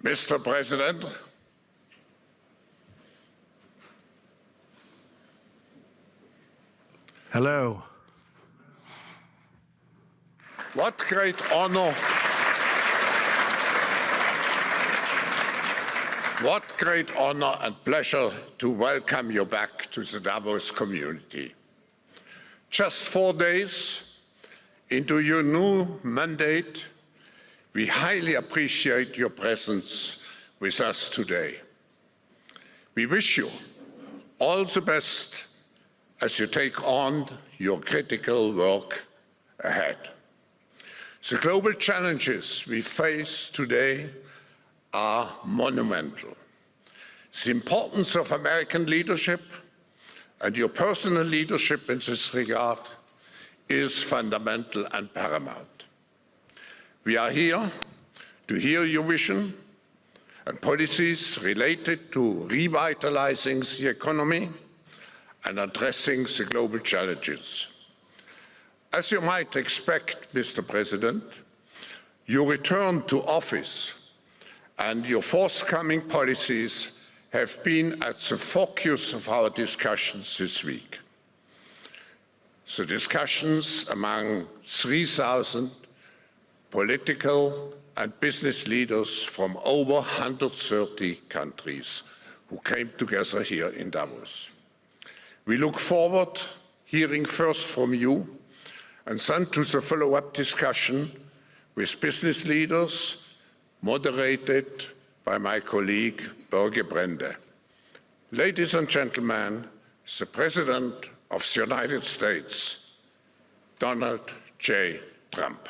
Mr. President, hello. what great honor, and pleasure to welcome you back to the Davos community. Just 4 days into your new mandate, we highly appreciate your presence with us today. We wish you all the best as you take on your critical work ahead. The global challenges we face today are monumental. The importance of American leadership and your personal leadership in this regard is fundamental and paramount. We are here to hear your vision and policies related to revitalizing the economy and addressing the global challenges. As you might expect, Mr. President, your return to office and your forthcoming policies have been at the focus of our discussions this week. The discussions among 3,000 political and business leaders from over 130 countries who came together here in Davos. We look forward to hearing first from you and then to the follow-up discussion with business leaders, moderated by my colleague Børge Brende. Ladies and gentlemen, the President of the United States, Donald J. Trump.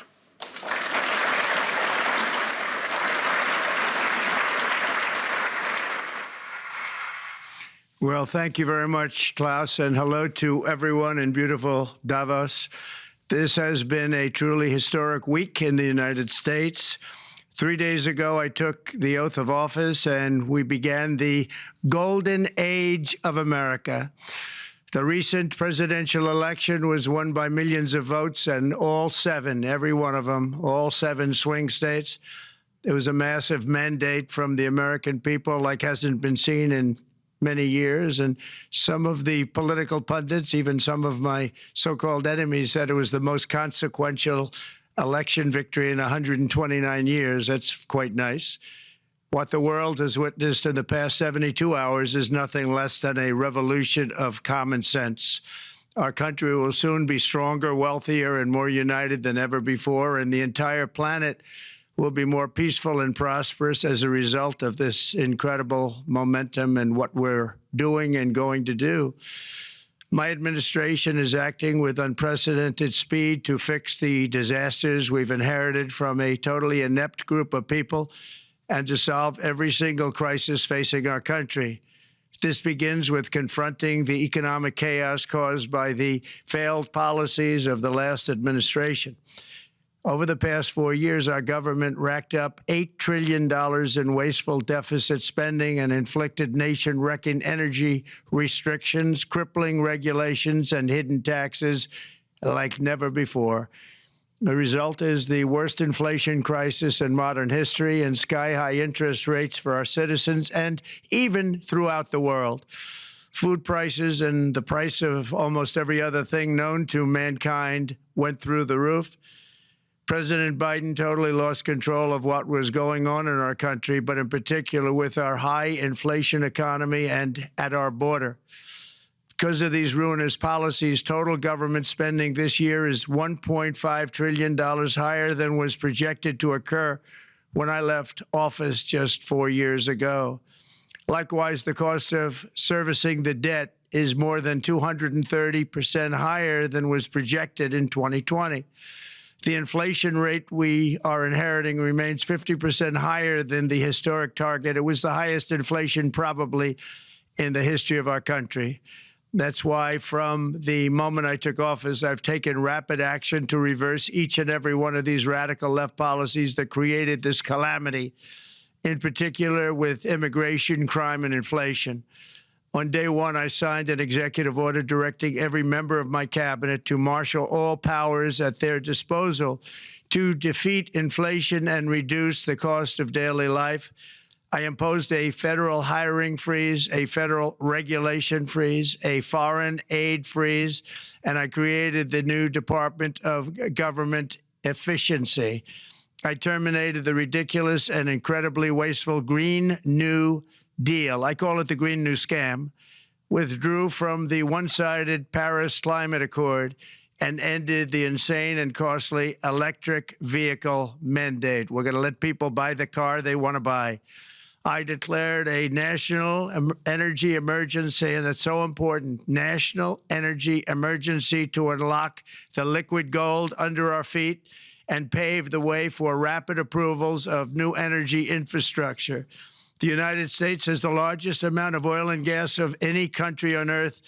Well, thank you very much, Klaus, and hello to everyone in beautiful Davos. This has been a truly historic week in the United States. 3 days ago, I took the oath of office, and we began the golden age of America. The recent presidential election was won by millions of votes, and all 7, every one of them, all 7 swing states. It was a massive mandate from the American people like hasn't been seen in many years, and some of the political pundits, even some of my so-called enemies, said it was the most consequential election victory in 129 years. That's quite nice. What the world has witnessed in the past 72 hours is nothing less than a revolution of common sense. Our country will soon be stronger, wealthier, and more united than ever before, and the entire planet will be more peaceful and prosperous as a result of this incredible momentum and what we're doing and going to do. My administration is acting with unprecedented speed to fix the disasters we've inherited from a totally inept group of people and to solve every single crisis facing our country. This begins with confronting the economic chaos caused by the failed policies of the last administration. Over the past 4 years, our government racked up $8 trillion in wasteful deficit spending and inflicted nation-wrecking energy restrictions, crippling regulations, and hidden taxes like never before. The result is the worst inflation crisis in modern history and sky-high interest rates for our citizens and even throughout the world. Food prices and the price of almost every other thing known to mankind went through the roof. President Biden totally lost control of what was going on in our country, but in particular with our high inflation economy and at our border. Because of these ruinous policies, total government spending this year is $1.5 trillion higher than was projected to occur when I left office just 4 years ago. Likewise, the cost of servicing the debt is more than 230% higher than was projected in 2020. The inflation rate we are inheriting remains 50% higher than the historic target. It was the highest inflation probably in the history of our country. That's why from the moment I took office, I've taken rapid action to reverse each and every one of these radical left policies that created this calamity, in particular with immigration, crime, and inflation. On day one, I signed an executive order directing every member of my cabinet to marshal all powers at their disposal to defeat inflation and reduce the cost of daily life. I imposed a federal hiring freeze, a federal regulation freeze, a foreign aid freeze, and I created the new Department of Government Efficiency. I terminated the ridiculous and incredibly wasteful Green New Deal. I call it the Green New Scam. Withdrew from the one-sided Paris Climate Accord and ended the insane and costly electric vehicle mandate. We're going to let people buy the car they want to buy. I declared a national energy emergency, and it's so important, national energy emergency to unlock the liquid gold under our feet and pave the way for rapid approvals of new energy infrastructure. The United States has the largest amount of oil and gas of any country on earth,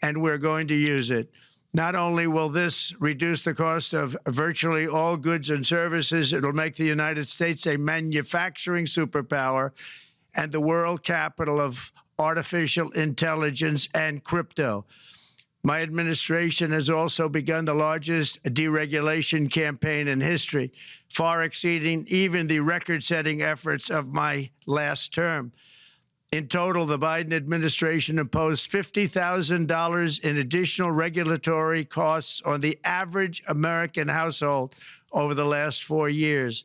and we're going to use it. Not only will this reduce the cost of virtually all goods and services, it'll make the United States a manufacturing superpower and the world capital of artificial intelligence and crypto. My administration has also begun the largest deregulation campaign in history, far exceeding even the record-setting efforts of my last term. In total, the Biden administration imposed $50,000 in additional regulatory costs on the average American household over the last 4 years.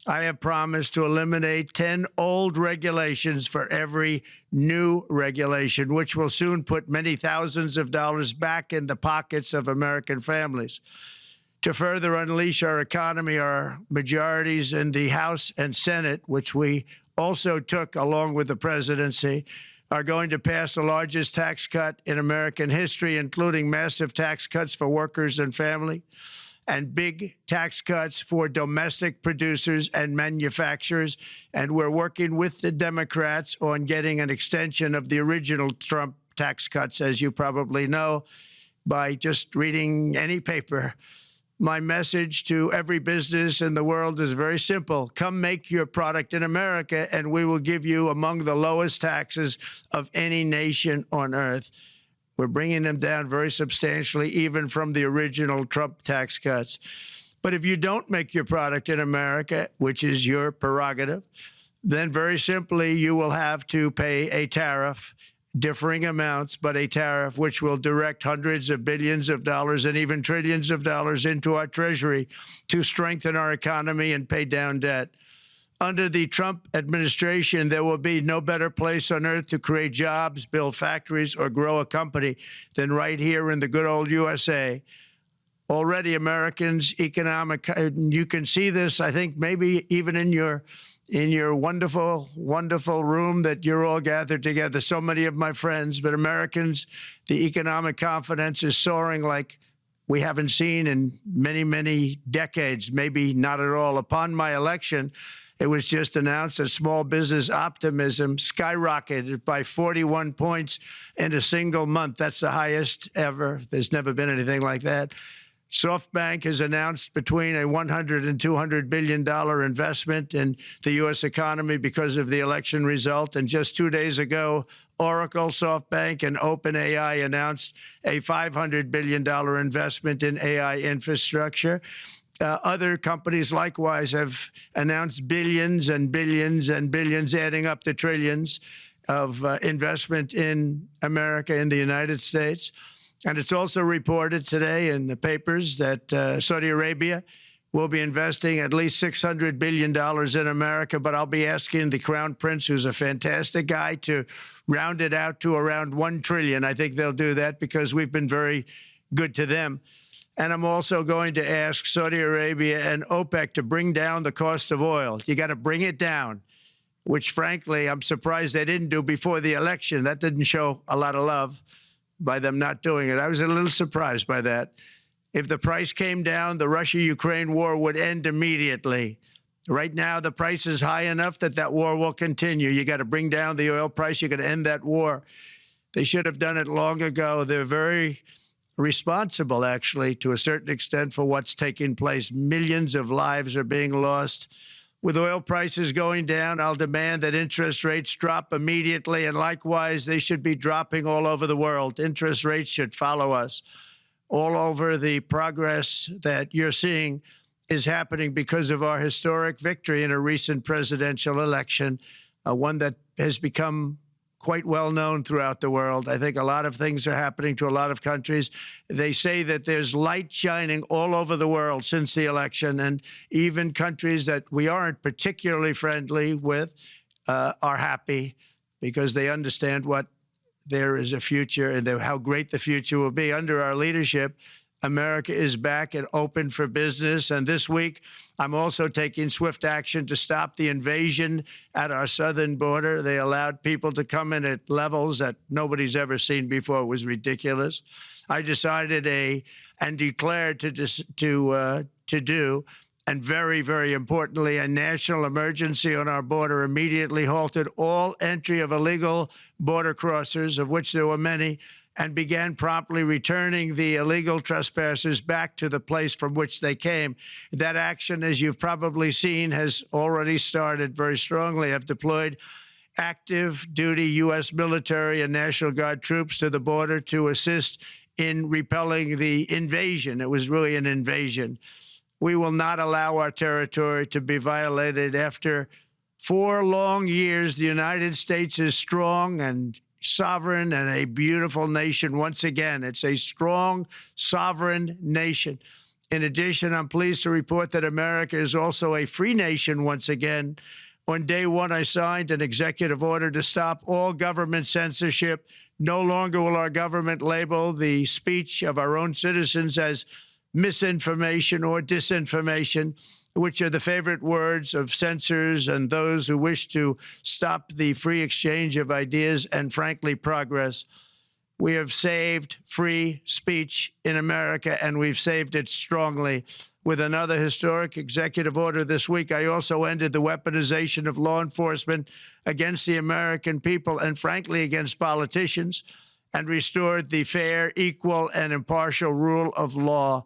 I have promised to eliminate 10 old regulations for every new regulation, which will soon put many thousands of dollars back in the pockets of American families. To further unleash our economy, our majorities in the House and Senate, which we also took along with the presidency, are going to pass the largest tax cut in American history, including massive tax cuts for workers and family, and big tax cuts for domestic producers and manufacturers. And we're working with the Democrats on getting an extension of the original Trump tax cuts, as you probably know, by just reading any paper. My message to every business in the world is very simple. Come make your product in America, and we will give you among the lowest taxes of any nation on earth. We're bringing them down very substantially, even from the original Trump tax cuts. But if you don't make your product in America, which is your prerogative, then very simply you will have to pay a tariff, differing amounts, but a tariff which will direct hundreds of billions of dollars and even trillions of dollars into our treasury to strengthen our economy and pay down debt. Under the Trump administration, there will be no better place on earth to create jobs, build factories, or grow a company than right here in the good old USA. Already Americans' economic, you can see this, I think, maybe even in your wonderful, wonderful room that you're all gathered together, so many of my friends, but Americans, the economic confidence is soaring like we haven't seen in many, many decades, maybe not at all. Upon my election, it was just announced that small business optimism skyrocketed by 41 points in a single month. That's the highest ever. There's never been anything like that. SoftBank has announced between a $100 and $200 billion investment in the U.S. economy because of the election result. And just 2 days ago, Oracle, SoftBank, and OpenAI announced a $500 billion investment in AI infrastructure. Other companies likewise have announced billions and billions and billions, adding up to trillions of investment in America, in the United States. And it's also reported today in the papers that Saudi Arabia will be investing at least $600 billion in America. But I'll be asking the Crown Prince, who's a fantastic guy, to round it out to around $1 trillion. I think they'll do that because we've been very good to them. And I'm also going to ask Saudi Arabia and OPEC to bring down the cost of oil. You got to bring it down, which, frankly, I'm surprised they didn't do before the election. That didn't show a lot of love by them not doing it. I was a little surprised by that. If the price came down, the Russia-Ukraine war would end immediately. Right now, the price is high enough that that war will continue. You got to bring down the oil price. You got to end that war. They should have done it long ago. They're very responsible, actually, to a certain extent, for what's taking place. Millions of lives are being lost. With oil prices going down, I'll demand that interest rates drop immediately, and likewise, they should be dropping all over the world. Interest rates should follow us. All over, the progress that you're seeing is happening because of our historic victory in a recent presidential election. one that has become quite well known throughout the world. I think a lot of things are happening to a lot of countries. They say that there's light shining all over the world since the election, and even countries that we aren't particularly friendly with are happy because they understand what there is a future and how great the future will be. Under our leadership, America is back and open for business. And this week, I'm also taking swift action to stop the invasion at our southern border. They allowed people to come in at levels that nobody's ever seen before. It was ridiculous. I decided and declared to do, and very, very importantly, a national emergency on our border, immediately halted all entry of illegal border crossers, of which there were many, and began promptly returning the illegal trespassers back to the place from which they came. That action, as you've probably seen, has already started very strongly. I've deployed active duty U.S. military and National Guard troops to the border to assist in repelling the invasion. It was really an invasion. We will not allow our territory to be violated. After 4 long years, the United States is strong and sovereign and a beautiful nation. Once again, it's a strong, sovereign nation. In addition, I'm pleased to report that America is also a free nation once again. On day one, I signed an executive order to stop all government censorship. No longer will our government label the speech of our own citizens as misinformation or disinformation, which are the favorite words of censors and those who wish to stop the free exchange of ideas and, frankly, progress. We have saved free speech in America, and we've saved it strongly. With another historic executive order this week, I also ended the weaponization of law enforcement against the American people and, frankly, against politicians, and restored the fair, equal, and impartial rule of law.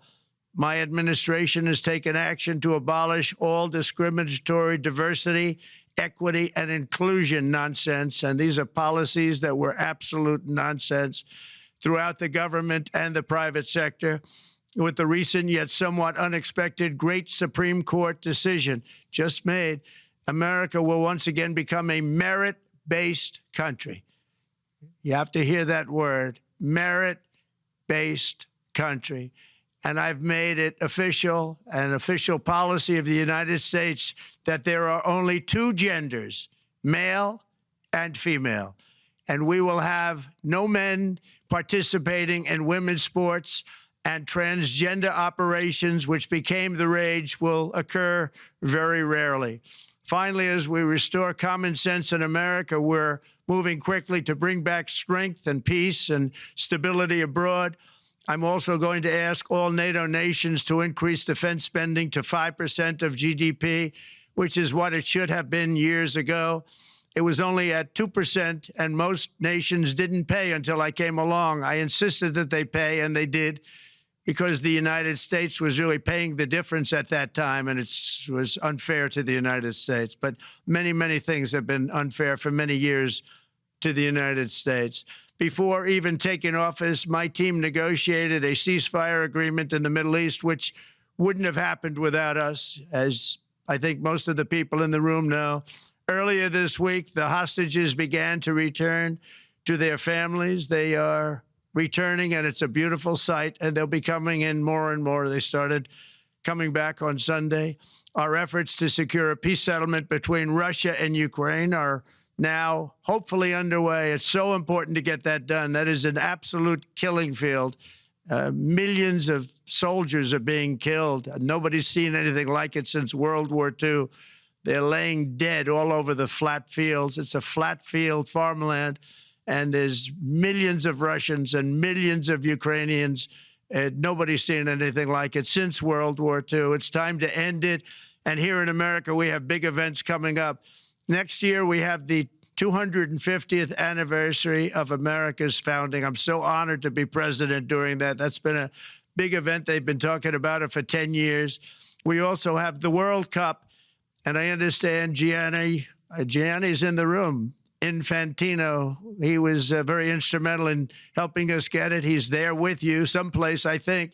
My administration has taken action to abolish all discriminatory diversity, equity, and inclusion nonsense. And these are policies that were absolute nonsense throughout the government and the private sector. With the recent yet somewhat unexpected great Supreme Court decision just made, America will once again become a merit-based country. You have to hear that word, merit-based country. And I've made it official, an official policy of the United States, that there are only 2 genders, male and female. And we will have no men participating in women's sports, and transgender operations, which became the rage, will occur very rarely. Finally, as we restore common sense in America, we're moving quickly to bring back strength and peace and stability abroad. I'm also going to ask all NATO nations to increase defense spending to 5% of GDP, which is what it should have been years ago. It was only at 2%, and most nations didn't pay until I came along. I insisted that they pay, and they did, because the United States was really paying the difference at that time, and it was unfair to the United States. But many, many things have been unfair for many years to the United States. Before even taking office, my team negotiated a ceasefire agreement in the Middle East, which wouldn't have happened without us, as I think most of the people in the room know. Earlier this week, the hostages began to return to their families. They are returning, and it's a beautiful sight, and they'll be coming in more and more. They started coming back on Sunday. Our efforts to secure a peace settlement between Russia and Ukraine are now hopefully underway. It's so important to get that done. That is an absolute killing field. Millions of soldiers are being killed. Nobody's seen anything like it since World War II. They're laying dead all over the flat fields. It's a flat field farmland, and there's millions of Russians and millions of Ukrainians. Nobody's seen anything like it since World War II. It's time to end it. And here in America, we have big events coming up. Next year, we have the 250th anniversary of America's founding. I'm so honored to be president during that. That's been a big event. They've been talking about it for 10 years. We also have the World Cup, and I understand Gianni's in the room. Infantino, he was very instrumental in helping us get it. He's there with you someplace, I think,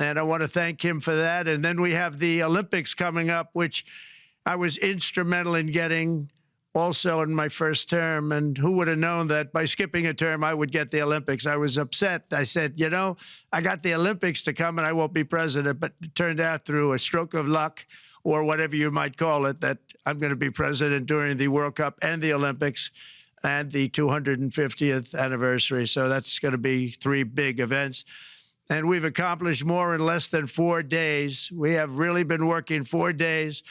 and I want to thank him for that. And then we have the Olympics coming up, which I was instrumental in getting also in my first term. And who would have known that by skipping a term, I would get the Olympics? I was upset. I said, you know, I got the Olympics to come and I won't be president. But it turned out through a stroke of luck, or whatever you might call it, that I'm going to be president during the World Cup and the Olympics and the 250th anniversary. So that's going to be 3 big events. And we've accomplished more in less than 4 days. We have really been working 4 days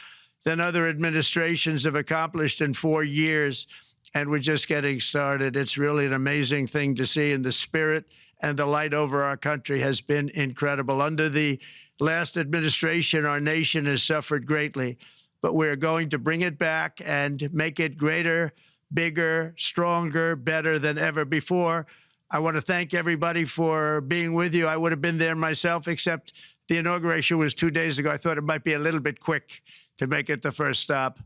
than other administrations have accomplished in 4 years. And we're just getting started. It's really an amazing thing to see. And the spirit and the light over our country has been incredible. Under the last administration, our nation has suffered greatly, but we're going to bring it back and make it greater, bigger, stronger, better than ever before. I want to thank everybody for being with you. I would have been there myself, except the inauguration was 2 days ago. I thought it might be a little bit quick to make it the first stop,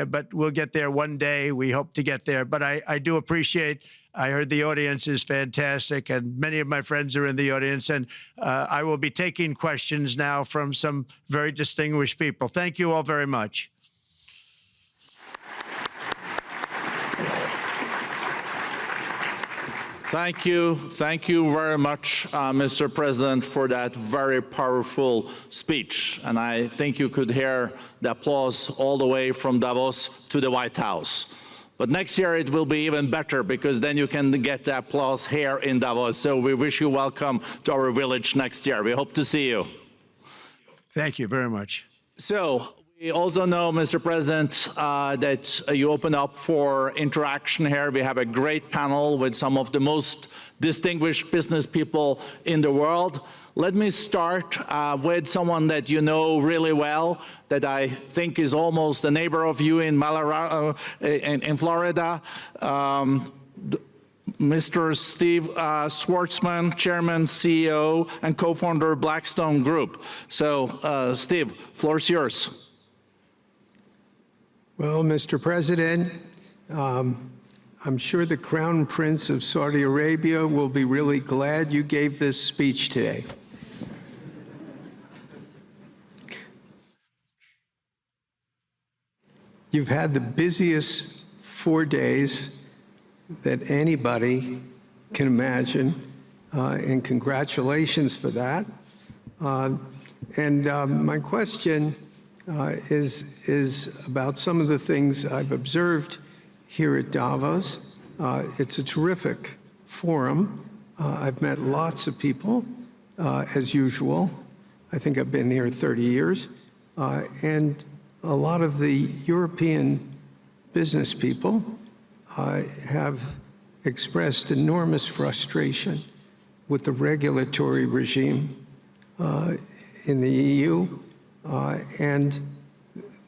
but we'll get there one day. We hope to get there. But I do appreciate, I heard the audience is fantastic, and many of my friends are in the audience, and I will be taking questions now from some very distinguished people. Thank you all very much. Thank you. Thank you very much, Mr. President, for that very powerful speech. And I think you could hear the applause all the way from Davos to the White House. But next year it will be even better, because then you can get the applause here in Davos. So we wish you welcome to our village next year. We hope to see you. Thank you very much. So we also know, Mr. President, that you open up for interaction here. We have a great panel with some of the most distinguished business people in the world. Let me start with someone that you know really well, that I think is almost a neighbor of you in Florida. Mr. Steve Schwarzman, Chairman, CEO, and co-founder of Blackstone Group. So, Steve, floor is yours. Well, Mr. President, I'm sure the Crown Prince of Saudi Arabia will be really glad you gave this speech today. You've had the busiest 4 days that anybody can imagine, and congratulations for that. My question is about some of the things I've observed here at Davos. It's a terrific forum. I've met lots of people, as usual. I think I've been here 30 years. And a lot of the European business people have expressed enormous frustration with the regulatory regime in the EU. And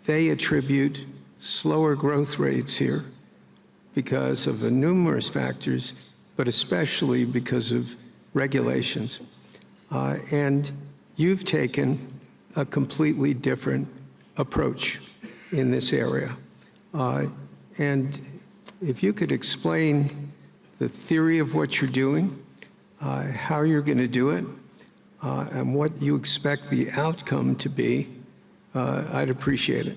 they attribute slower growth rates here because of the numerous factors, but especially because of regulations. And you've taken a completely different approach in this area. And if you could explain the theory of what you're doing, how you're going to do it, and what you expect the outcome to be, I'd appreciate it.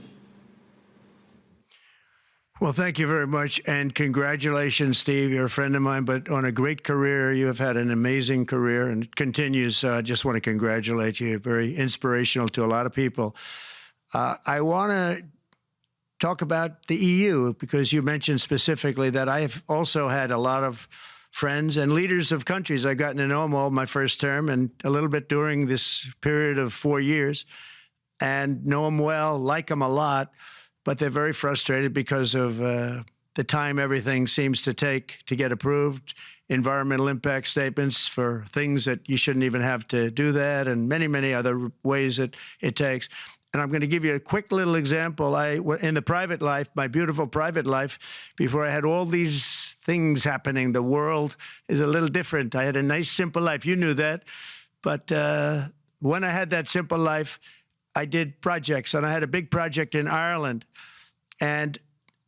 Well, thank you very much, and congratulations, Steve. You're a friend of mine, but on a great career. You have had an amazing career, and it continues. I just want to congratulate you. Very inspirational to a lot of people. I want to talk about the EU, because you mentioned specifically that I have also had a lot of friends and leaders of countries. I've gotten to know them all my first term and a little bit during this period of 4 years, and know them well, like them a lot, but they're very frustrated because of the time everything seems to take to get approved, environmental impact statements for things that you shouldn't even have to do that, and many, many other ways that it takes. And I'm going to give you a quick little example. In the private life, my beautiful private life, before I had all these things happening, the world is a little different. I had a nice, simple life. You knew that. But when I had that simple life, I did projects. And I had a big project in Ireland. And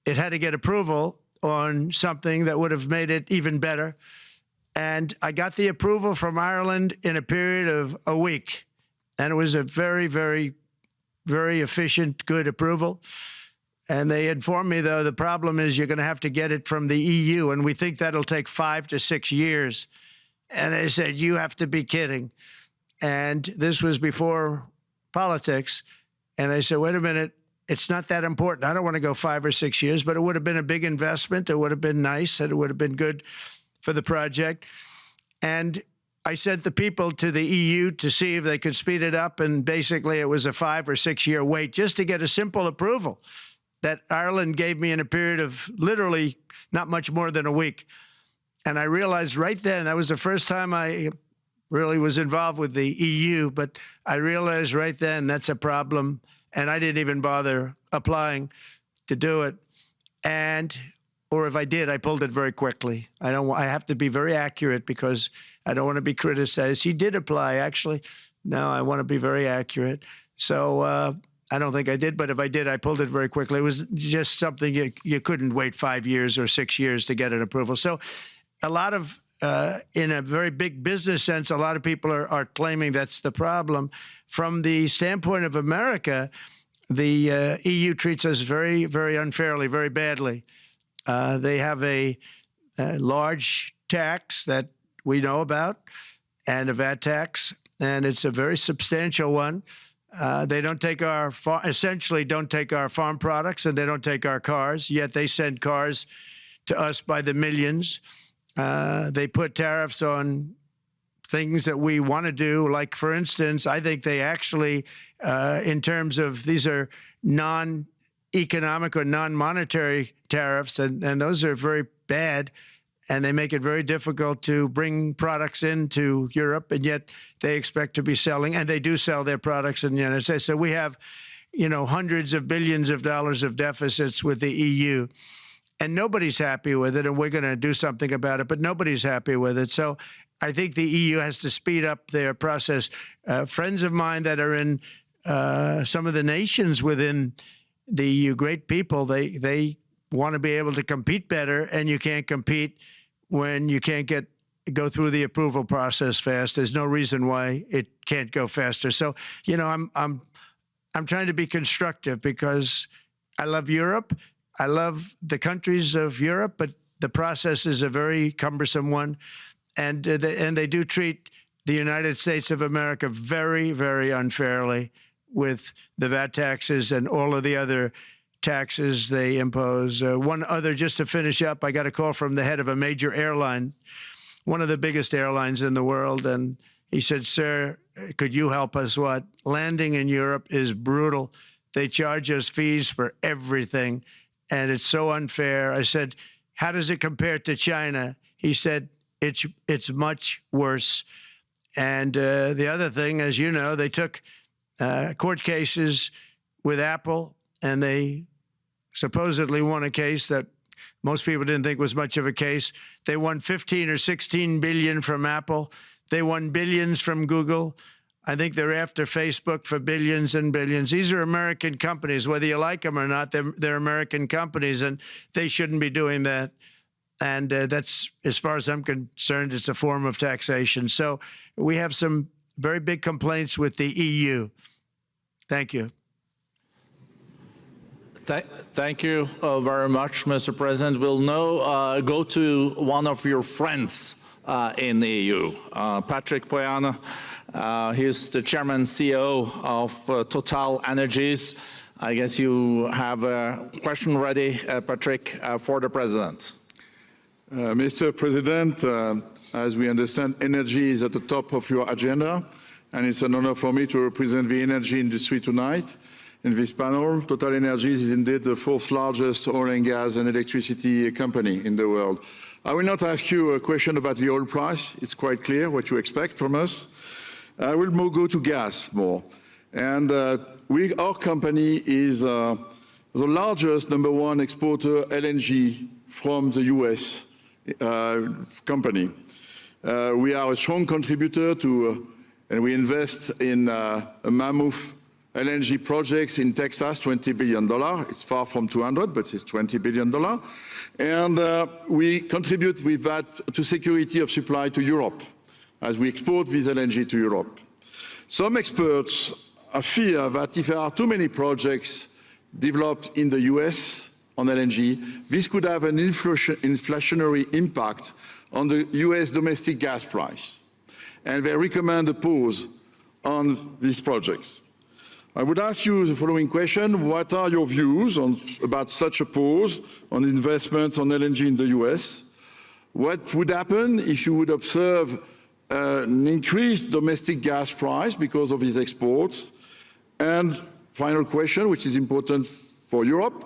it had to get approval on something that would have made it even better. And I got the approval from Ireland in a period of a week. And it was a very, very, very efficient, good approval. And they informed me, though, the problem is you're going to have to get it from the EU, and we think that'll take 5 to 6 years. And they said, you have to be kidding. And this was before politics. And I said, wait a minute, it's not that important. I don't want to go 5 or 6 years, but it would have been a big investment. It would have been nice, and it would have been good for the project. And I sent the people to the EU to see if they could speed it up. And basically, it was a 5 or 6 year wait just to get a simple approval that Ireland gave me in a period of literally not much more than a week. And I realized right then, that was the first time I really was involved with the EU, but I realized right then that's a problem. And I didn't even bother applying to do it. Or if I did, I pulled it very quickly. I have to be very accurate because I don't want to be criticized. He did apply, actually. No, I want to be very accurate. So I don't think I did, but if I did, I pulled it very quickly. It was just something you couldn't wait 5 years or 6 years to get an approval. So a lot of, in a very big business sense, a lot of people are claiming that's the problem. From the standpoint of America, the EU treats us very, very unfairly, very badly. They have a large tax that we know about, and a VAT tax, and it's a very substantial one. They don't take essentially don't take our farm products, and they don't take our cars, yet they send cars to us by the millions. They put tariffs on things that we want to do. Like, for instance, I think they actually, in terms of, these are non-economic or non-monetary tariffs, and those are very bad. And they make it very difficult to bring products into Europe, and yet they expect to be selling, and they do sell their products in the United States. So we have, hundreds of billions of dollars of deficits with the EU, and nobody's happy with it, and we're going to do something about it, but nobody's happy with it. So I think the EU has to speed up their process. Friends of mine that are in some of the nations within the EU, great people, they want to be able to compete better, and you can't compete when you can't go through the approval process fast. There's no reason why it can't go faster. So, I'm trying to be constructive because I love Europe. I love the countries of Europe, but the process is a very cumbersome one. And they do treat the United States of America very, very unfairly with the VAT taxes and all of the other taxes they impose. One other, just to finish up, I got a call from the head of a major airline, one of the biggest airlines in the world, and he said, sir, could you help us? What? Landing in Europe is brutal. They charge us fees for everything, and it's so unfair. I said, how does it compare to China? He said, it's much worse. And the other thing, as you know, they took court cases with Apple, and they supposedly won a case that most people didn't think was much of a case. They won 15 or 16 billion from Apple. They won billions from Google. I think they're after Facebook for billions and billions. These are American companies, whether you like them or not. They're American companies, and they shouldn't be doing that. And that's, as far as I'm concerned, it's a form of taxation. So we have some very big complaints with the EU. Thank you. Thank you very much, Mr. President. We'll now go to one of your friends in the EU, Patrick Pouyanné. He's the chairman CEO of Total Energies. I guess you have a question ready, Patrick, for the president. Mr. President, as we understand, energy is at the top of your agenda, and it's an honor for me to represent the energy industry tonight. In this panel, Total Energies is indeed the fourth largest oil and gas and electricity company in the world. I will not ask you a question about the oil price. It's quite clear what you expect from us. I will go to gas more. And our company is the largest #1 exporter LNG from the US company. We are a strong contributor to, and we invest in a mammoth LNG projects in Texas, $20 billion. It's far from 200, but it's $20 billion. And we contribute with that to security of supply to Europe, as we export this LNG to Europe. Some experts fear that if there are too many projects developed in the US on LNG, this could have an inflationary impact on the US domestic gas price. And they recommend a pause on these projects. I would ask you the following question: what are your views about such a pause on investments on LNG in the US? What would happen if you would observe an increased domestic gas price because of these exports? And final question, which is important for Europe: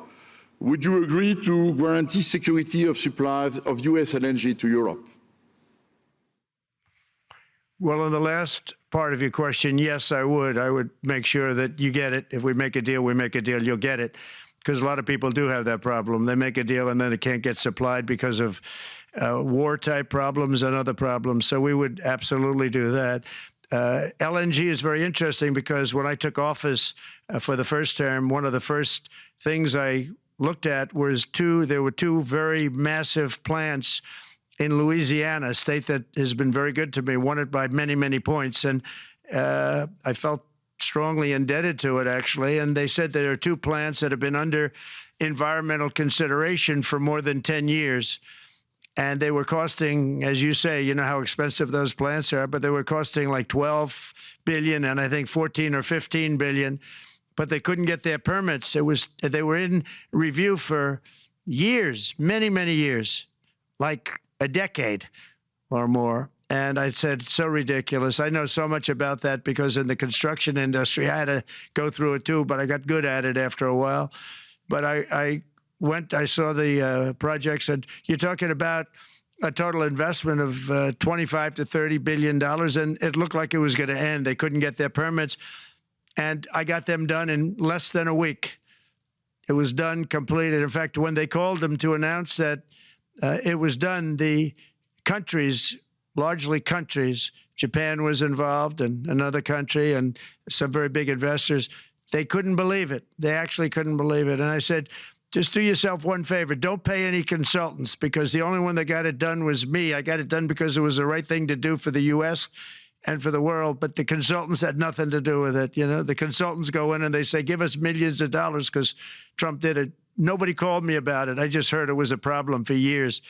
would you agree to guarantee security of supply of US LNG to Europe? Well, in the last part of your question, yes, I would. I would make sure that you get it. If we make a deal, we make a deal, you'll get it. Because a lot of people do have that problem. They make a deal and then it can't get supplied because of war-type problems and other problems. So we would absolutely do that. LNG is very interesting because when I took office for the first term, one of the first things I looked at was there were two very massive plants in Louisiana, a state that has been very good to me, won it by many, many points. And I felt strongly indebted to it, actually. And they said there are two plants that have been under environmental consideration for more than 10 years. And they were costing, as you say, you know how expensive those plants are, but they were costing like 12 billion and I think 14 or 15 billion, but they couldn't get their permits. They were in review for years, many, many years, like a decade or more. And I said, so ridiculous. I know so much about that because in the construction industry, I had to go through it too, but I got good at it after a while. But I saw the projects, and you're talking about a total investment of 25 to $30 billion, and it looked like it was going to end. They couldn't get their permits, and I got them done in less than a week. It was done, completed. In fact, when they called them to announce that it was done, the countries, largely countries, Japan was involved and another country and some very big investors, they couldn't believe it. They actually couldn't believe it. And I said, just do yourself one favor. Don't pay any consultants, because the only one that got it done was me. I got it done because it was the right thing to do for the U.S. and for the world, but the consultants had nothing to do with it. You know, the consultants go in and they say, give us millions of dollars because Trump did it. Nobody called me about it. I just heard it was a problem for years.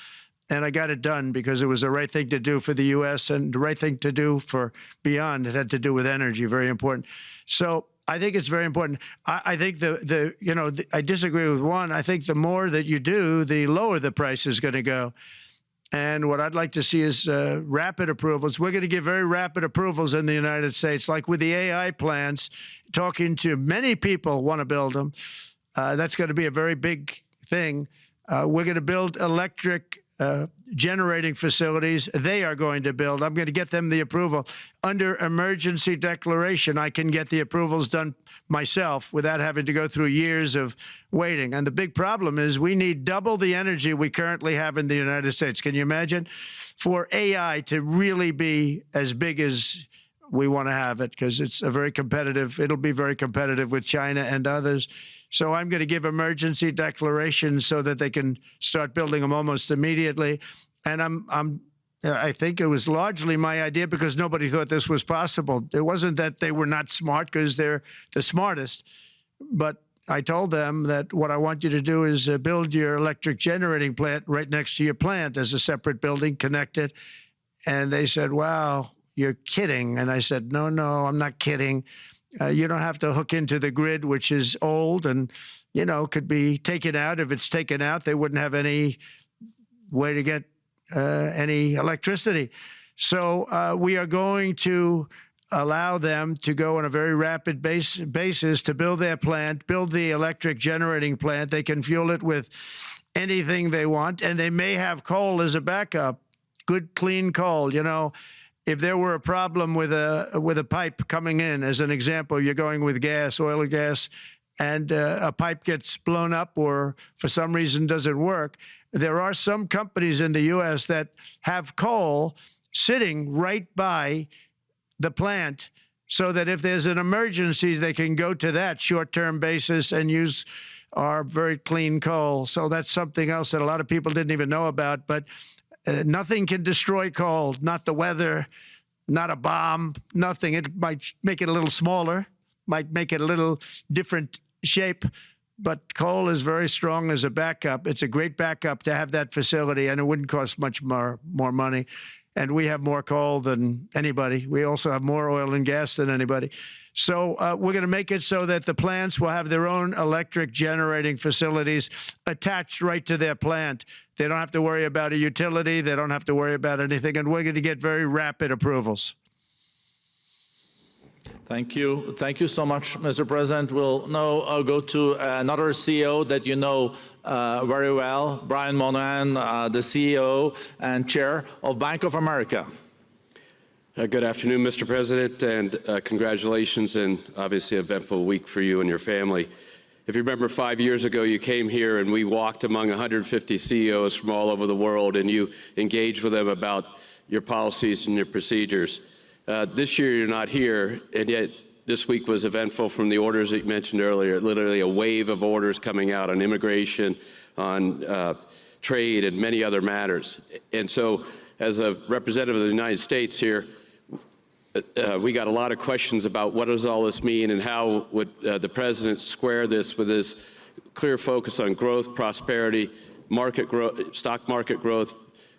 And I got it done because it was the right thing to do for the U.S. and the right thing to do for beyond. It had to do with energy, very important. So I think it's very important. I think I disagree with one. I think the more that you do, the lower the price is going to go. And what I'd like to see is rapid approvals. We're going to give very rapid approvals in the United States, like with the AI plants, talking to many people want to build them. That's going to be a very big thing. We're going to build electric generating facilities. They are going to build. I'm going to get them the approval. Under emergency declaration, I can get the approvals done myself without having to go through years of waiting. And the big problem is we need double the energy we currently have in the United States. Can you imagine? For AI to really be as big as we want to have it, because it's it'll be very competitive with China and others. So I'm going to give emergency declarations so that they can start building them almost immediately. And I think it was largely my idea because nobody thought this was possible. It wasn't that they were not smart, because they're the smartest. But I told them that what I want you to do is build your electric generating plant right next to your plant as a separate building, connected. And they said, wow, you're kidding. And I said, no, I'm not kidding. You don't have to hook into the grid, which is old and, could be taken out. If it's taken out, they wouldn't have any way to get any electricity. So we are going to allow them to go on a very rapid basis to build their plant, build the electric generating plant. They can fuel it with anything they want, and they may have coal as a backup, good, clean coal, If there were a problem with a pipe coming in, as an example, you're going with gas, oil or gas, and a pipe gets blown up or for some reason doesn't work, there are some companies in the U.S. that have coal sitting right by the plant so that if there's an emergency, they can go to that short-term basis and use our very clean coal. So that's something else that a lot of people didn't even know about, but nothing can destroy coal, not the weather, not a bomb, nothing. It might make it a little smaller, might make it a little different shape, but coal is very strong as a backup. It's a great backup to have that facility, and it wouldn't cost much more money. And we have more coal than anybody. We also have more oil and gas than anybody. So we're going to make it so that the plants will have their own electric generating facilities attached right to their plant. They don't have to worry about a utility. They don't have to worry about anything. And we're going to get very rapid approvals. Thank you. Thank you so much, Mr. President. We'll now go to another CEO that you know very well, Brian Moynihan, the CEO and chair of Bank of America. Good afternoon, Mr. President, and congratulations, and obviously an eventful week for you and your family. If you remember 5 years ago, you came here and we walked among 150 CEOs from all over the world, and you engaged with them about your policies and your procedures. This year, you're not here, and yet this week was eventful from the orders that you mentioned earlier, literally a wave of orders coming out on immigration, on trade, and many other matters. And so, as a representative of the United States here, we got a lot of questions about what does all this mean and how would the president square this with his clear focus on growth, prosperity, market growth, stock market growth,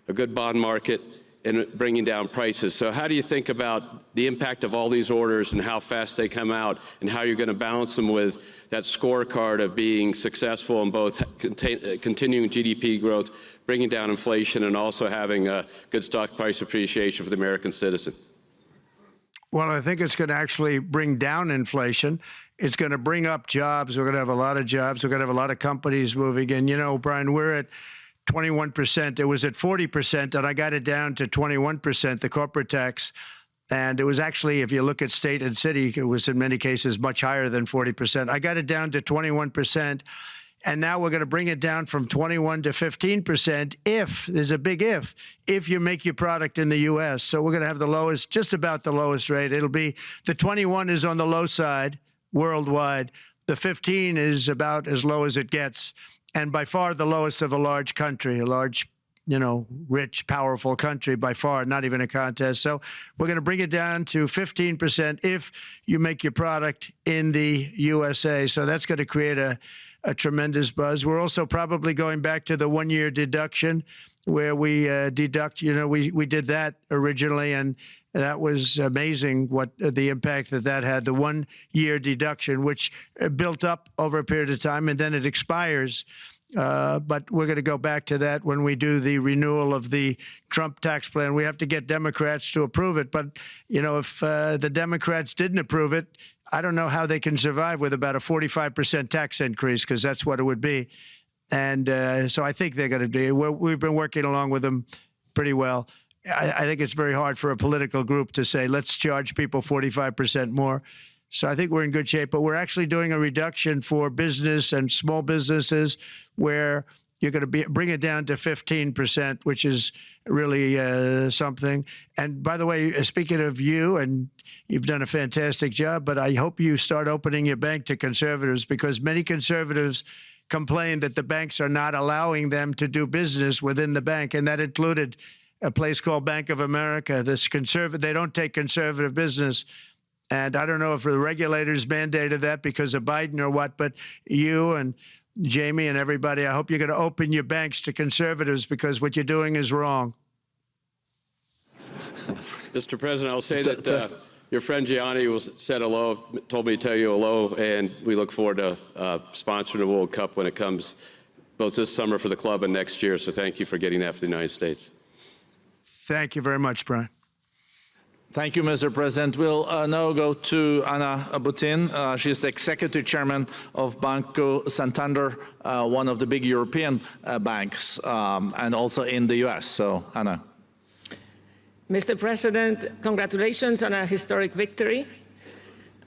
a good bond market, and bringing down prices. So how do you think about the impact of all these orders and how fast they come out, and how you're going to balance them with that scorecard of being successful in both continuing GDP growth, bringing down inflation, and also having a good stock price appreciation for the American citizen? Well, I think it's going to actually bring down inflation. It's going to bring up jobs. We're going to have a lot of jobs. We're going to have a lot of companies moving in. You know, Brian, we're at 21%. It was at 40%, and I got it down to 21%, the corporate tax. And it was actually, if you look at state and city, it was in many cases much higher than 40%. I got it down to 21%. And now we're going to bring it down from 21 to 15% if, there's a big if you make your product in the U.S. So we're going to have the lowest, just about the lowest rate. It'll be, the 21 is on the low side worldwide. The 15 is about as low as it gets. And by far the lowest of a large country, a large, you know, rich, powerful country by far, not even a contest. So we're going to bring it down to 15% if you make your product in the USA. So that's going to create a tremendous buzz. We're also probably going back to the one-year deduction where we deduct, you know, we did that originally, and that was amazing what the impact that had, the one-year deduction, which built up over a period of time, and then it expires. But we're going to go back to that when we do the renewal of the Trump tax plan. We have to get Democrats to approve it. But, you know, if the Democrats didn't approve it, I don't know how they can survive with about a 45% tax increase, because that's what it would be. And so I think they're going to do. We've been working along with them pretty well. I think it's very hard for a political group to say, let's charge people 45% more. So I think we're in good shape. But we're actually doing a reduction for business and small businesses where you're going to bring it down to 15%, which is really something. And by the way, speaking of you, and you've done a fantastic job, but I hope you start opening your bank to conservatives, because many conservatives complain that the banks are not allowing them to do business within the bank. And that included a place called Bank of America. They don't take conservative business. And I don't know if the regulators mandated that because of Biden or what, but you and Jamie and everybody, I hope you're going to open your banks to conservatives, because what you're doing is wrong. Mr. President, I'll say that your friend Gianni said hello, told me to tell you hello, and we look forward to sponsoring the World Cup when it comes, both this summer for the club and next year. So thank you for getting that for the United States. Thank you very much, Brian. Thank you, Mr. President. We'll now go to Ana Butin. She's the executive chairman of Banco Santander, one of the big European banks, and also in the U.S. So, Ana. Mr. President, congratulations on a historic victory.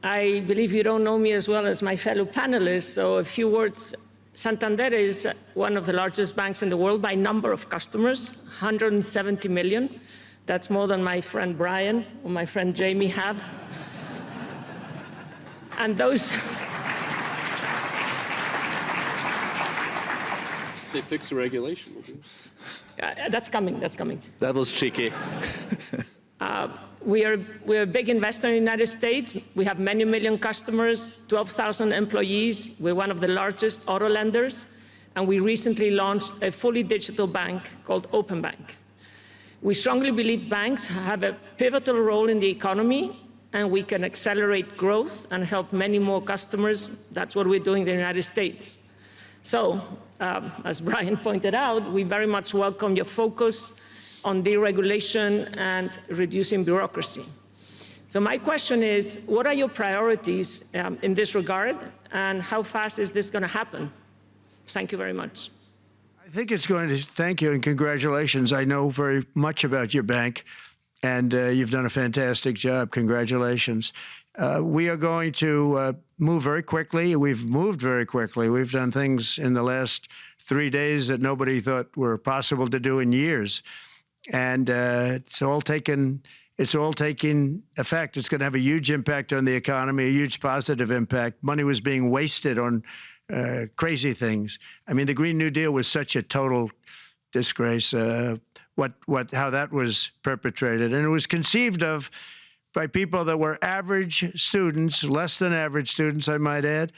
I believe you don't know me as well as my fellow panelists, so a few words. Santander is one of the largest banks in the world by number of customers, 170 million. That's more than my friend Brian or my friend Jamie have. And those... They fixed the regulation. That's coming, that's coming. That was cheeky. We're a big investor in the United States. We have many million customers, 12,000 employees. We're one of the largest auto lenders. And we recently launched a fully digital bank called Open Bank. We strongly believe banks have a pivotal role in the economy, and we can accelerate growth and help many more customers. That's what we're doing in the United States. So, as Brian pointed out, we very much welcome your focus on deregulation and reducing bureaucracy. So my question is, what are your priorities in this regard, and how fast is this going to happen? Thank you very much. I think it's going to, thank you and congratulations. I know very much about your bank, and you've done a fantastic job. Congratulations. We are going to move very quickly. We've moved very quickly. We've done things in the last 3 days that nobody thought were possible to do in years. And it's all taking effect. It's going to have a huge impact on the economy, a huge positive impact. Money was being wasted on crazy things. I mean, the Green New Deal was such a total disgrace, how that was perpetrated. And it was conceived of by people that were average students, less than average students, I might add,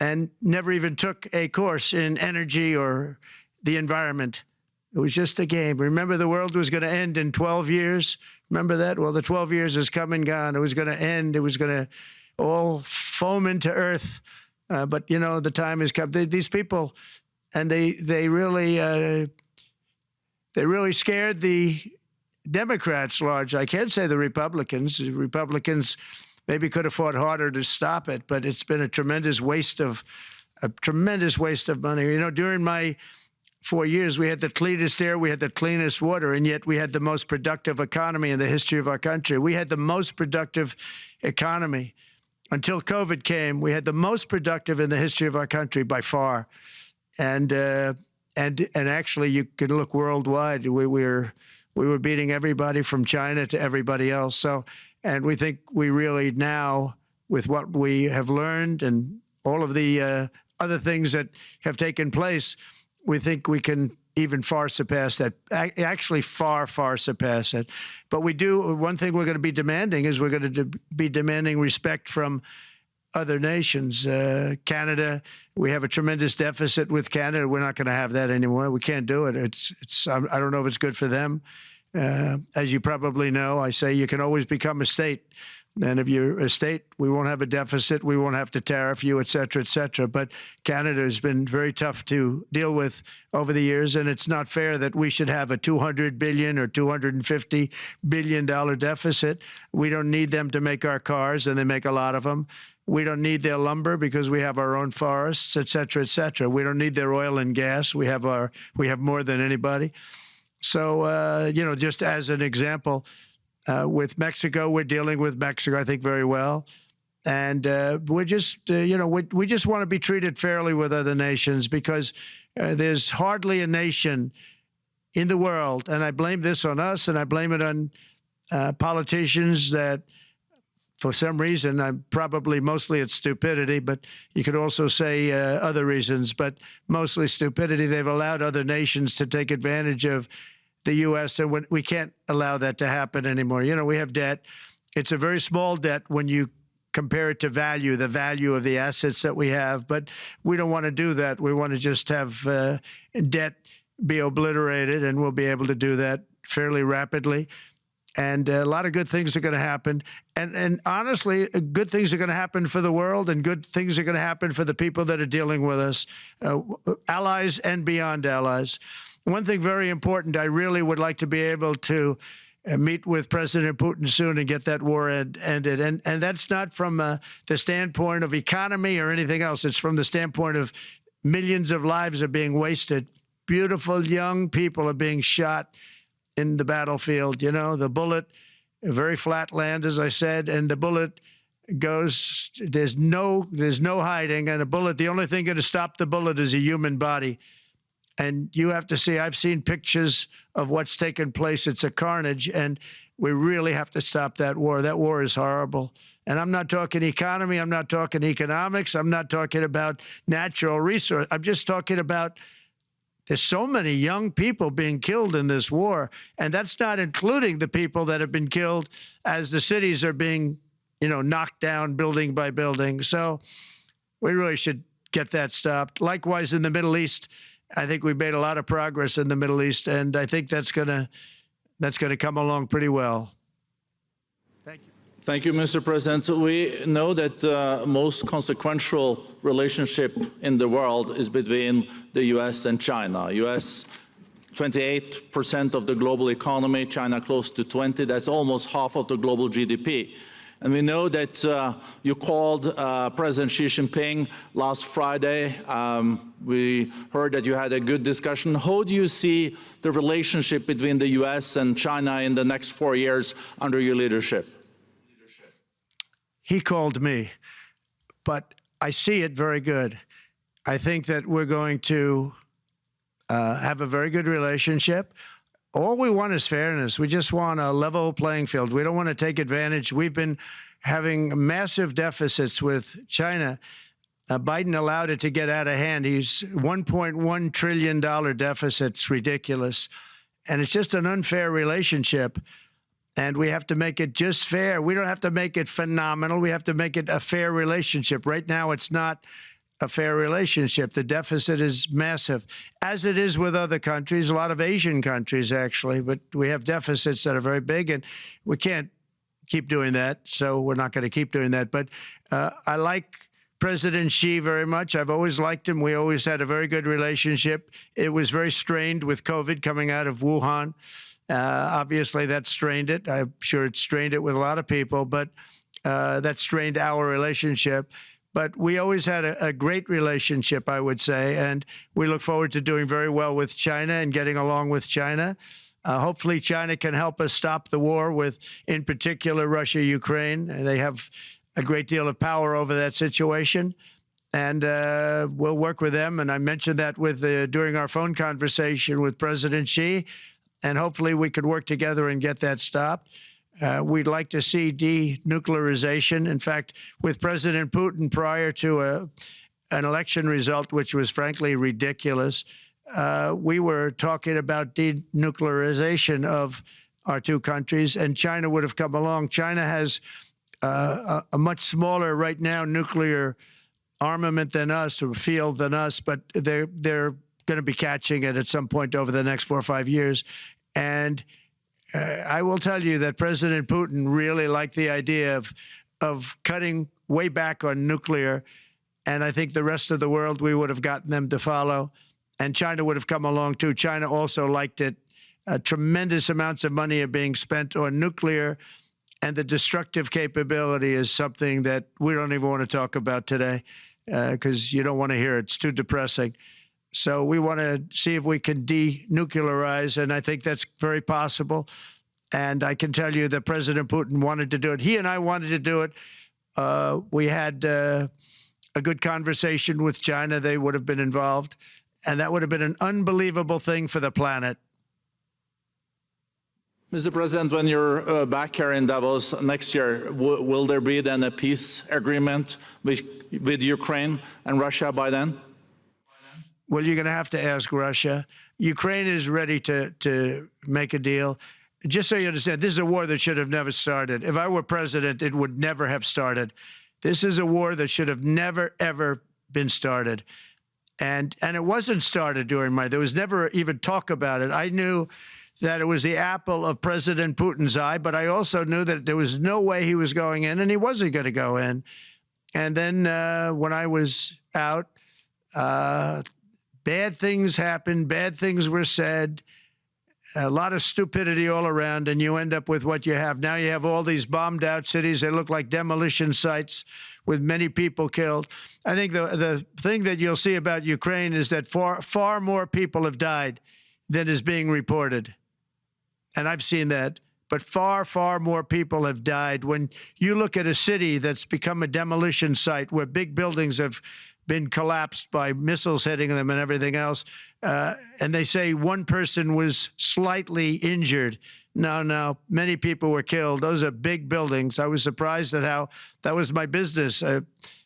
and never even took a course in energy or the environment. It was just a game. Remember, the world was going to end in 12 years? Remember that? Well, the 12 years has come and gone. It was going to end. It was going to all foam into earth. But, you know, the time has come. These people, and they really scared the Democrats large. I can't say the Republicans. The Republicans maybe could have fought harder to stop it, but it's been a tremendous waste of money. You know, during my 4 years, we had the cleanest air, we had the cleanest water, and yet we had the most productive economy in the history of our country. We had the most productive economy until COVID came. We had the most productive in the history of our country by far, and actually, you can look worldwide. We were beating everybody from China to everybody else. So, and we think we really now, with what we have learned and all of the other things that have taken place, we think we can even far surpass that, actually far, far surpass it. But we do, one thing we're going to be demanding is we're going to be demanding respect from other nations. Canada, we have a tremendous deficit with Canada. We're not going to have that anymore. We can't do it. I don't know if it's good for them. As you probably know, I say you can always become a state. And if you're a state, we won't have a deficit. We won't have to tariff you, et cetera, et cetera. But Canada has been very tough to deal with over the years. And it's not fair that we should have a $200 billion or $250 billion deficit. We don't need them to make our cars, and they make a lot of them. We don't need their lumber because we have our own forests, et cetera, et cetera. We don't need their oil and gas. We have more than anybody. So, you know, just as an example, with Mexico, we're dealing with Mexico, I think, very well. And we're just, you know, we just want to be treated fairly with other nations, because there's hardly a nation in the world, and I blame this on us, and I blame it on politicians that, for some reason, mostly it's stupidity, but you could also say other reasons, but mostly stupidity. They've allowed other nations to take advantage of the U.S., and we can't allow that to happen anymore. You know, we have debt. It's a very small debt when you compare it to the value of the assets that we have, but we don't want to do that. We want to just have debt be obliterated, and we'll be able to do that fairly rapidly. And a lot of good things are going to happen. And honestly, good things are going to happen for the world, and good things are going to happen for the people that are dealing with us, allies and beyond allies. One thing very important, I really would like to be able to meet with President Putin soon and get that war ended. And that's not from the standpoint of economy or anything else. It's from the standpoint of millions of lives are being wasted. Beautiful young people are being shot in the battlefield. You know, the bullet, very flat land, as I said, and the bullet goes, there's no hiding. And a bullet, the only thing going to stop the bullet is a human body. And you have to see, I've seen pictures of what's taken place. It's a carnage, and we really have to stop that war. That war is horrible. And I'm not talking economy. I'm not talking economics. I'm not talking about natural resource. I'm just talking about There's so many young people being killed in this war, and that's not including the people that have been killed as the cities are being, knocked down building by building. So we really should get that stopped. Likewise, in the Middle East, I think we've made a lot of progress in the Middle East, and I think that's gonna come along pretty well. Thank you. Thank you, Mr. President. We know that the most consequential relationship in the world is between the U.S. and China. U.S. 28% of the global economy, China close to 20. That's almost half of the global GDP. And we know that you called President Xi Jinping last Friday. We heard that you had a good discussion. How do you see the relationship between the U.S. and China in the next 4 years under your leadership? He called me, but I see it very good. I think that we're going to have a very good relationship. All we want is fairness. We just want a level playing field. We don't want to take advantage. We've been having massive deficits with China. Biden allowed it to get out of hand. He's $1.1 trillion deficit. It's ridiculous. And it's just an unfair relationship. And we have to make it just fair. We don't have to make it phenomenal. We have to make it a fair relationship. Right now, it's not a fair relationship. The deficit is massive, as it is with other countries, a lot of Asian countries, actually. But we have deficits that are very big, and we can't keep doing that. So we're not going to keep doing that. But I like President Xi very much. I've always liked him. We always had a very good relationship. It was very strained with COVID coming out of Wuhan. Obviously, that strained it. I'm sure it strained it with a lot of people, but that strained our relationship. But we always had a great relationship, I would say, and we look forward to doing very well with China and getting along with China. Hopefully, China can help us stop the war with, in particular, Russia, Ukraine. They have a great deal of power over that situation, and we'll work with them. And I mentioned that during our phone conversation with President Xi, and hopefully we could work together and get that stopped. We'd like to see denuclearization. In fact, with President Putin, prior to an election result, which was frankly ridiculous, we were talking about denuclearization of our two countries, and China would have come along. China has a much smaller, right now, nuclear armament than us, or field than us, but they're going to be catching it at some point over the next 4 or 5 years. And I will tell you that President Putin really liked the idea of cutting way back on nuclear. And I think the rest of the world, we would have gotten them to follow. And China would have come along, too. China also liked it. Tremendous amounts of money are being spent on nuclear. And the destructive capability is something that we don't even want to talk about today because you don't want to hear it. It's too depressing. So we want to see if we can denuclearize, and I think that's very possible. And I can tell you that President Putin wanted to do it. He and I wanted to do it. We had a good conversation with China. They would have been involved, and that would have been an unbelievable thing for the planet. Mr. President, when you're back here in Davos next year, will there be then a peace agreement with Ukraine and Russia by then? Well, you're going to have to ask Russia. Ukraine is ready to make a deal. Just so you understand, this is a war that should have never started. If I were president, it would never have started. This is a war that should have never, ever been started. And it wasn't started during there was never even talk about it. I knew that it was the apple of President Putin's eye, but I also knew that there was no way he was going in, and he wasn't going to go in. And then when I was out, bad things happened, bad things were said, a lot of stupidity all around, and you end up with what you have. Now you have all these bombed out cities. They look like demolition sites with many people killed. I think the thing that you'll see about Ukraine is that far more people have died than is being reported. And I've seen that. But far, far more people have died. When you look at a city that's become a demolition site where big buildings have been collapsed by missiles hitting them and everything else, and they say one person was slightly injured. No, many people were killed. Those are big buildings. I was surprised at how that was my business.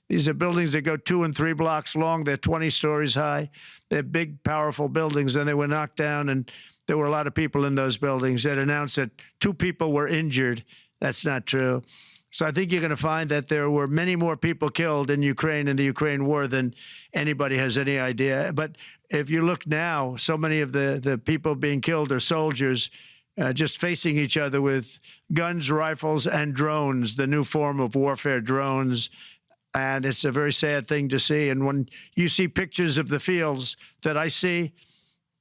These are buildings that go 2 and 3 blocks long. They're 20 stories high. They're big, powerful buildings, and they were knocked down, and there were a lot of people in those buildings that announced that 2 people were injured. That's not true. So I think you're going to find that there were many more people killed in Ukraine in the Ukraine war than anybody has any idea. But if you look now, so many of the people being killed are soldiers just facing each other with guns, rifles, and drones, the new form of warfare, drones. And it's a very sad thing to see. And when you see pictures of the fields that I see,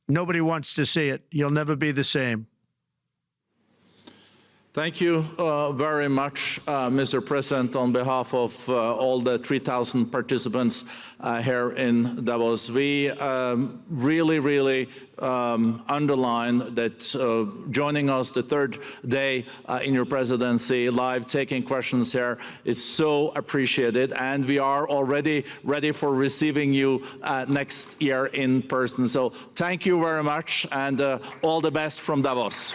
nobody wants to see it. You'll never be the same. Thank you very much, Mr. President, on behalf of all the 3,000 participants here in Davos. We really underline that joining us the third day in your presidency, live taking questions here is so appreciated, and we are already ready for receiving you next year in person. So thank you very much, and all the best from Davos.